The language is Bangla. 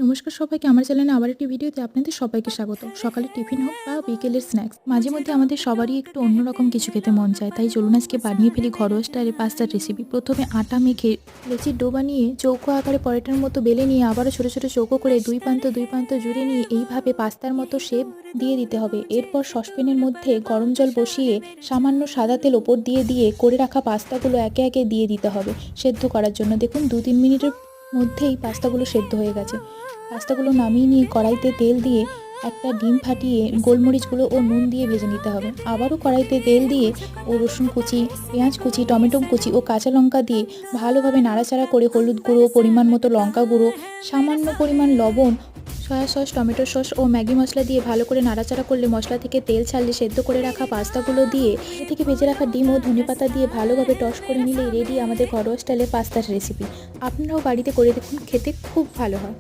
নমস্কার সবাইকে, আমার চ্যানেলে আবার একটি ভিডিওতে আপনাদের সবাইকে স্বাগত। সকালে টিফিন হোক বা বিকেলের স্ন্যাক্স, মাঝে মধ্যে আমাদের সবারই একটু অন্যরকম কিছু খেতে মন চায়। তাই চলুন আজকে বানিয়ে ফেলি ঘরোয়া স্টাইলে পাস্তার রেসিপি। প্রথমে আটা মেখে লেচির ডো বানিয়ে চৌকো আকারে পরোটার মতো বেলে নিয়ে আবারও ছোট ছোট চৌকো করে দুই প্রান্ত জুড়ে নিয়ে এইভাবে পাস্তার মতো শেপ দিয়ে দিতে হবে। এরপর সসপ্যানের মধ্যে গরম জল বসিয়ে সামান্য সাদা তেল ওপর দিয়ে করে রাখা পাস্তাগুলো একে একে দিয়ে দিতে হবে সেদ্ধ করার জন্য। দেখুন 2-3 মিনিটের মধ্যেই পাস্তাগুলো সেদ্ধ হয়ে গেছে। পাস্তাগুলো নামিয়ে নিয়ে কড়াইতে তেল দিয়ে একটা ডিম ফাটিয়ে গোলমরিচগুলো ও নুন দিয়ে ভেজে নিতে হবে। আবারও কড়াইতে তেল দিয়ে ও রসুন কুচি, পেঁয়াজ কুচি, টমেটো কুচি ও কাঁচা লঙ্কা দিয়ে ভালোভাবে নাড়াচাড়া করে হলুদ গুঁড়ো, পরিমাণ মতো লঙ্কা গুঁড়ো, সামান্য পরিমাণ লবণ, সয়া সস, টমেটো সস ও ম্যাগি মশলা দিয়ে ভালো করে নাড়াচাড়া করলে মশলা থেকে তেল ছাড়লে সেদ্ধ করে রাখা পাস্তাগুলো দিয়ে এ থেকে ভেজে রাখা ডিম ও ধনেপাতা দিয়ে ভালোভাবে টস করে নিলেই রেডি আমাদের ঘরোয়া স্টাইলে পাস্তার রেসিপি। আপনারাও বাড়িতে করে দেখুন, খেতে খুব ভালো হয়।